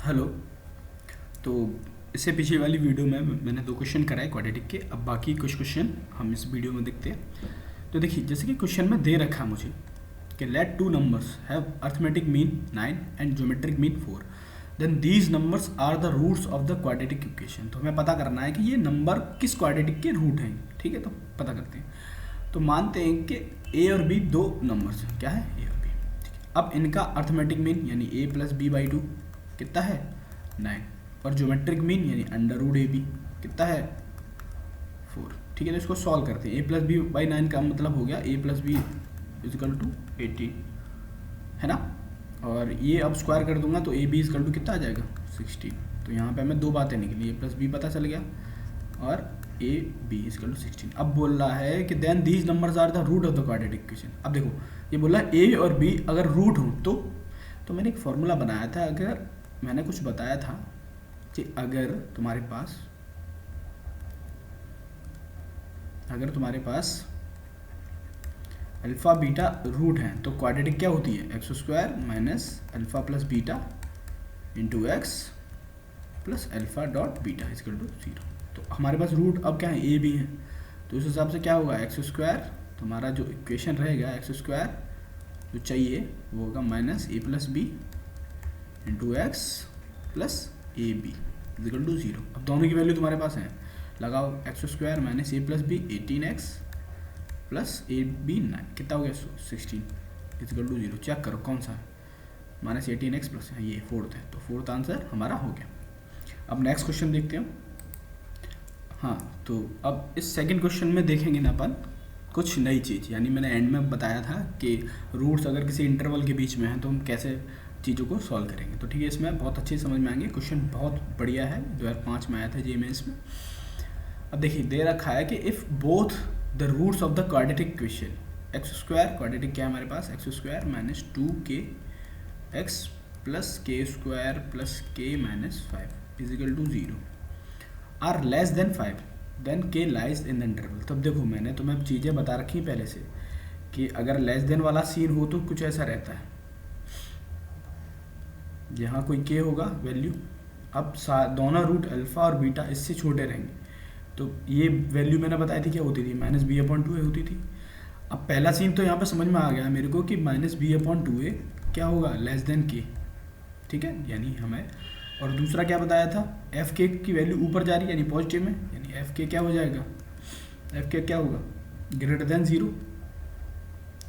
Hello. तो इससे पिछली वाली वीडियो में मैंने 2 क्वेश्चन कराए क्वाड्रेटिक के। अब बाकी कुछ क्वेश्चन हम इस वीडियो में देखते हैं। तो देखिए, जैसे कि क्वेश्चन में दे रखा है मुझे कि let 2 numbers have arithmetic mean 9 and geometric mean 4, then these numbers are the roots of the quadratic equation. तो हमें पता करना है कि ये नंबर किस क्वाड्रेटिक के रूट हैं। ठीक है, तो पता करते हैं। तो मानते हैं कि ए और बी 2 नंबर्स हैं। क्या है? ए और बी। ठीक है, अब इनका अर्थमेटिक मीन यानी ए प्लस बी बाई 2 कितना है? 9। और ज्योमेट्रिक मीन यानी अंडर रूट ए बी कितना है? 4। ठीक है, तो इसको सॉल्व करते हैं। ए प्लस बी बाई 9 का मतलब हो गया ए प्लस बी इजकल टू 18, है ना। और ये अब स्क्वायर कर दूंगा तो ए बी इजकल टू कितना आ जाएगा? 16। तो यहाँ पे हमें 2 बातें निकली, ए प्लस बी पता चल गया और ए बी इजकल टू 16। अब बोल रहा है कि then these numbers are the root of the quadratic equation. अब देखो, ये बोला ए और बी अगर रूट हो तो मैंने एक फॉर्मूला बनाया था। अगर मैंने कुछ बताया था कि अगर तुम्हारे पास अल्फ़ा बीटा रूट है तो क्वाड्रेटिक क्या होती है? X square minus alpha plus beta into x plus alpha dot beta is equal to 0। तो हमारे पास रूट अब क्या है? ए बी है। तो इस हिसाब से क्या होगा? एक्स स्क्वायर, तुम्हारा जो इक्वेशन रहेगा एक्स स्क्वायर जो चाहिए वो होगा minus A plus B into x plus A B equal to 0। अब दोनों की वैल्यू तुम्हारे पास है, लगाओ। X square minus A plus B 18x plus A B 9 कितना हो गया? 16 इक्वल टू 0। चेक करो कौन सा है? माइनस 18x प्लस ये 4th है, तो 4th आंसर हमारा हो गया। अब नेक्स्ट क्वेश्चन देखते हैं। हाँ, तो अब इस सेकंड क्वेश्चन में देखेंगे ना अपन कुछ नई चीज़। यानी मैंने एंड में बताया था कि रूट्स अगर किसी इंटरवल के बीच में हैं तो हम कैसे चीज़ों को सॉल्व करेंगे। तो ठीक है, इसमें बहुत अच्छे समझ में आएंगे। क्वेश्चन बहुत बढ़िया है, 2005 में आया था जे मेंस में। अब देखिए, दे रखा है कि if both the roots of the quadratic equation x square, quadratic क्या है हमारे पास? X square minus 2k x plus k square plus k minus 5 equal to 0 are less than 5, then k lies in the interval. तब देखो, मैंने तुम्हें चीज़ें बता रखी हैं पहले से कि अगर लेस देन वाला सीन हो तो कुछ ऐसा रहता है, यहाँ कोई के होगा वैल्यू। अब दोनों रूट अल्फ़ा और बीटा इससे छोटे रहेंगे। तो ये वैल्यू मैंने बताई थी क्या होती थी? माइनस बी अपॉन 2a होती थी। अब पहला सीन तो यहाँ पे समझ में आ गया मेरे को कि माइनस बी अपॉन 2a क्या होगा? लेस देन के। ठीक है, यानी हमें। और दूसरा क्या बताया था? एफ के की वैल्यू ऊपर जा रही है यानी पॉजिटिव में, यानी एफ के क्या हो जाएगा? एफ के क्या होगा? ग्रेटर देन 0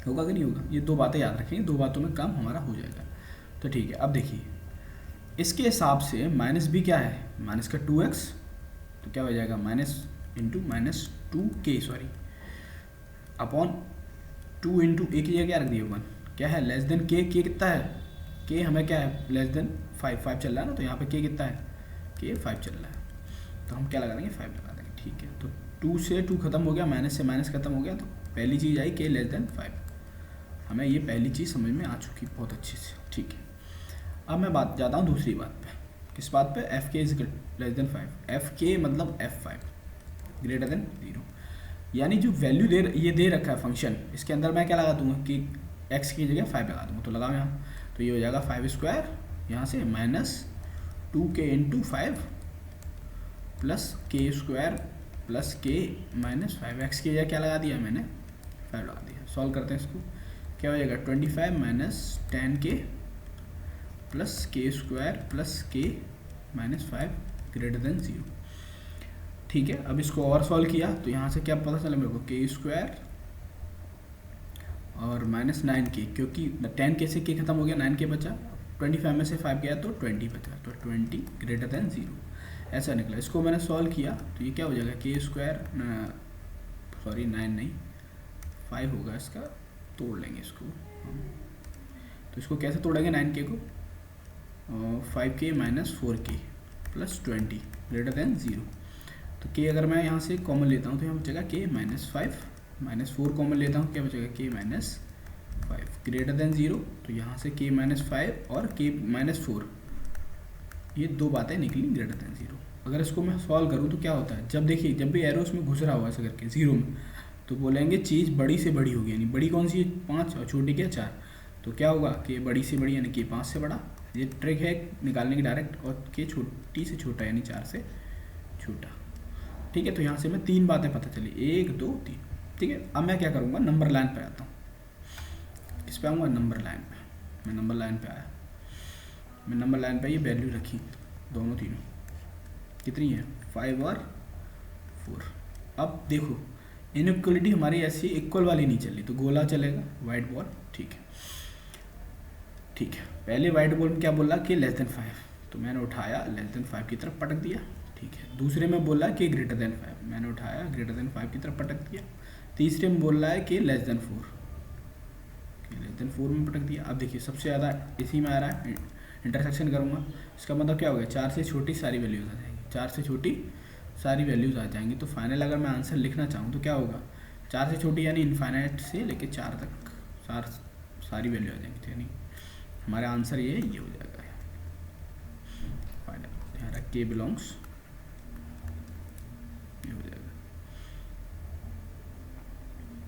होगा कि नहीं होगा? ये 2 बातें याद रखेंगे, 2 बातों में काम हमारा हो जाएगा। तो ठीक है, अब देखिए इसके हिसाब से माइनस बी क्या है? माइनस का 2x, तो क्या हो जाएगा? Minus into minus 2k sorry upon 2 into a की जगह क्या रख दिया? 1। क्या है? लेस देन के कितना है? के हमें क्या है? लेस देन 5 चल रहा है ना, तो यहाँ पे के कितना है? के 5 चल रहा है, तो हम क्या लगा देंगे? 5 लगा देंगे। ठीक है, तो 2 से 2 खत्म हो गया, माइनस से माइनस खत्म हो गया, तो पहली चीज़ आई के लेस देन 5। हमें ये पहली चीज़ समझ में आ चुकी बहुत अच्छे से। ठीक है, अब मैं बात जाता हूँ दूसरी बात पे। किस बात पे? एफ के इज लेस देन 5। एफ के मतलब F5 ग्रेटर देन 0। यानी जो वैल्यू ये दे रखा है फंक्शन, इसके अंदर मैं क्या लगा दूंगा कि x की जगह 5 लगा दूंगा। तो लगाओ यहाँ, तो ये हो जाएगा 5 स्क्वायर यहाँ से minus 2k into 5 plus k square plus k minus 5। X की जगह क्या लगा दिया मैंने? 5 लगा दिया। सॉल्व करते हैं इसको, क्या हो जाएगा? 25 minus 10k plus k square plus k minus 5 greater than 0। ठीक है, अब इसको और सॉल्व किया तो यहाँ से क्या पता चला मेरे को? के स्क्वायर और माइनस 9k, क्योंकि 10k से के खत्म हो गया, 9k बचा। 25 में से 5 गया तो 20 बचा, तो 20 ग्रेटर देन 0 ऐसा निकला। इसको मैंने सॉल्व किया तो ये क्या हो जाएगा? के स्क्वायर सॉरी 9 नहीं 5 होगा, इसका तोड़ लेंगे इसको। तो इसको कैसे तोड़ेंगे 9k को? 5k minus 4k plus 20 greater than 0। तो k अगर मैं यहाँ से कॉमन लेता हूँ तो यहाँ बचेगा k माइनस 5 माइनस 4 कॉमन लेता हूँ, क्या बचेगा? k minus 5 greater than 0। तो यहाँ से k माइनस 5 और k माइनस 4, ये 2 बातें निकली ग्रेटर देन 0। अगर इसको मैं सॉल्व करूँ तो क्या होता है? जब देखिए, जब भी एरो उसमें घुस रहा होगा ऐसा करके 0 में, तो बोलेंगे चीज़ बड़ी से बड़ी होगी। यानी बड़ी कौन सी है? 5 और छोटी क्या? 4। तो क्या होगा कि बड़ी से बड़ी यानी कि 5 से बड़ा, ये ट्रिक है निकालने की डायरेक्ट, और के छोटी से छोटा यानी 4 से छोटा। ठीक है, तो यहाँ से मैं 3 बातें पता चली, 1 2 3। ठीक है, अब मैं क्या करूँगा, नंबर लाइन पे आता हूँ। किस पे आऊँगा, नंबर लाइन पे। मैं नंबर लाइन पे आया, मैं नंबर लाइन पे ये वैल्यू रखी दोनों तीनों, कितनी है 5 और 4। अब देखो इनइक्वलिटी हमारी ऐसी इक्वल वाली नहीं चली, तो गोला चलेगा, वाइट बॉल। ठीक है, ठीक है, पहले वाइट बॉल में क्या बोला कि लेस देन 5, तो मैंने उठाया लेस देन 5 की तरफ पटक दिया। ठीक है, दूसरे में बोला कि ग्रेटर देन 5, मैंने उठाया ग्रेटर देन 5 की तरफ पटक दिया। तीसरे में बोल रहा है कि लेस देन 4, लेस देन 4 में पटक दिया। अब देखिए सबसे ज़्यादा इसी में आ रहा है, इंटरसेक्शन करूँगा, इसका मतलब क्या हो गया, 4 से छोटी सारी वैल्यूज आ जाएंगी, 4 से छोटी सारी वैल्यूज आ जाएंगी। तो फाइनल अगर मैं आंसर लिखना चाहूँ तो क्या होगा, 4 से छोटी यानी इनफाइनाइट से लेके 4 तक सारी वैल्यू आ जाएंगी, यानी हमारा आंसर ये हो जाएगा फाइनल। यहाँ रख के बिलोंग्स, ये हो जाएगा।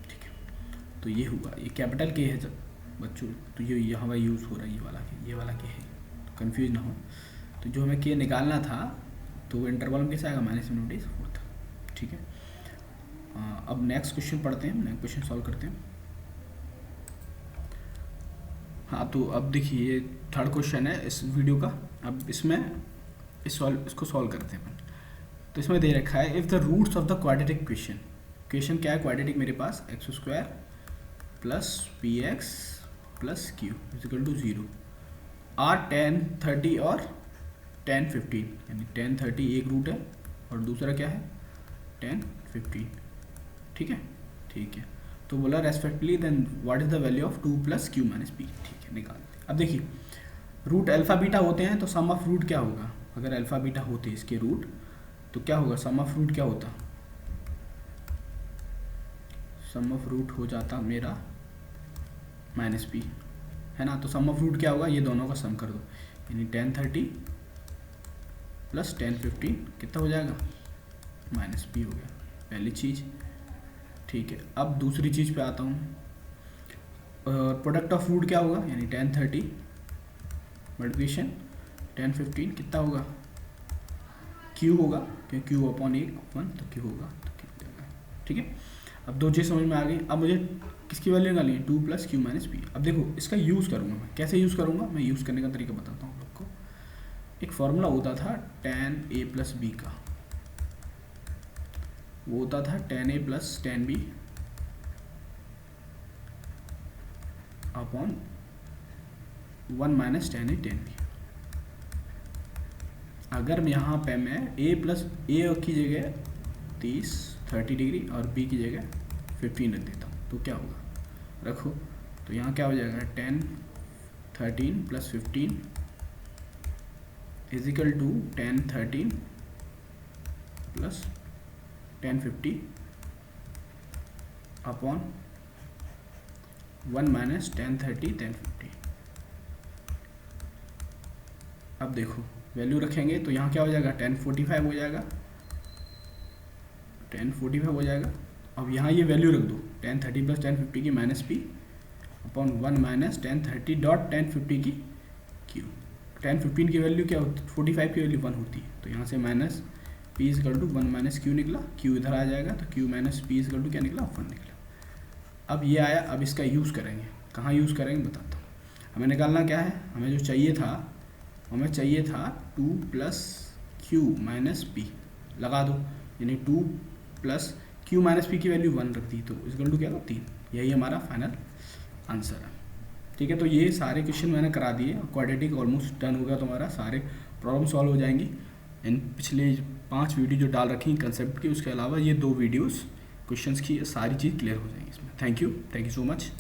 ठीक है, तो ये हुआ, ये कैपिटल के है जब बच्चों, तो ये यहाँ पर यूज़ हो रहा है ये वाला के है, तो कन्फ्यूज ना हो। तो जो हमें के निकालना था तो इंटरवल में कैसे आएगा, -4 था। ठीक है, अब नेक्स्ट क्वेश्चन पढ़ते हैं, नेक्स्ट क्वेश्चन सॉल्व करते हैं। हाँ, तो अब देखिए ये थर्ड क्वेश्चन है इस वीडियो का। अब इसमें इसको सॉल्व करते हैं। तो इसमें दे रखा है if the roots of the quadratic question क्या है, क्वाड्रेटिक मेरे पास x² + px + q = 0 आर 10 30 और 10 15, यानी 10 30 एक रूट है और दूसरा क्या है 10 15। ठीक है, ठीक है, तो बोला respectively then what is the value of 2 + q - p। ठीक है, निकालते। अब देखिए रूट अल्फा बीटा होते हैं, तो सम ऑफ रूट क्या होगा, अगर अल्फा बीटा होते हैं इसके रूट तो क्या होगा, सम ऑफ रूट क्या होता, सम ऑफ रूट हो जाता मेरा -p, है ना। तो सम ऑफ रूट क्या होगा, ये दोनों का सम कर दो, यानी 10 30 + 10 15 कितना हो जाएगा, -p हो गया, पहली चीज़। ठीक है, अब दूसरी चीज़ पे आता हूँ, प्रोडक्ट ऑफ रूट क्या होगा, यानी 10 30 मल्टीप्लिकेशन 10 15 कितना होगा, q होगा, क्योंकि q/1 तो q होगा, तो q हो जाएगा। ठीक है, अब दो चीज़ समझ में आ गई। अब मुझे किसकी वैल्यू निकालनी है, 2 + q - p। अब देखो इसका यूज़ करूँगा मैं, कैसे यूज़ करूँगा, मैं यूज़ करने का तरीका बताता हूँ आप लोग को। एक फॉर्मूला होता था tan a + b का, वो होता था tan a + tan b upon 1 - tan a tan b। अगर यहाँ पे मैं a की जगह 30 डिग्री और b की जगह 15 रख देता हूँ तो क्या होगा, रखो, तो यहाँ क्या हो जाएगा 10 13 + 15 = 10 13 + 10 50 अपॉन 1 - 10 30 10 50। अब देखो वैल्यू रखेंगे तो यहाँ क्या हो जाएगा 10 45 हो जाएगा, 10 45 हो जाएगा। अब यहाँ ये वैल्यू रख दो 10 30 + 10 50 की -p अपॉन 1 - 10 30 डॉट 10 50 की q। 10 15 की वैल्यू क्या होती है, 45 की वैल्यू 1 होती है, तो यहाँ से -p = 1 - q निकला, q इधर आ जाएगा, तो q - p = क्या निकला, 1 निकला। अब ये आया, अब इसका यूज़ करेंगे, कहाँ यूज़ करेंगे बताता हूँ। हमें निकालना क्या है, हमें जो चाहिए था, हमें चाहिए था 2 + q - p लगा दो, यानी 2 + q - p की वैल्यू 1 रख दी, तो = क्या होगा 3। यही हमारा फाइनल आंसर है। ठीक है, तो ये सारे क्वेश्चन मैंने करा दिए, क्वाड्रेटिक ऑलमोस्ट डन हो गया, तुम्हारा सारे प्रॉब्लम सॉल्व हो जाएंगी। इन पिछले 5 वीडियो जो डाल रखी कंसेप्ट की, उसके अलावा ये 2 वीडियोस क्वेश्चंस की सारी चीज़ क्लियर हो जाएंगी इसमें। Thank you so much.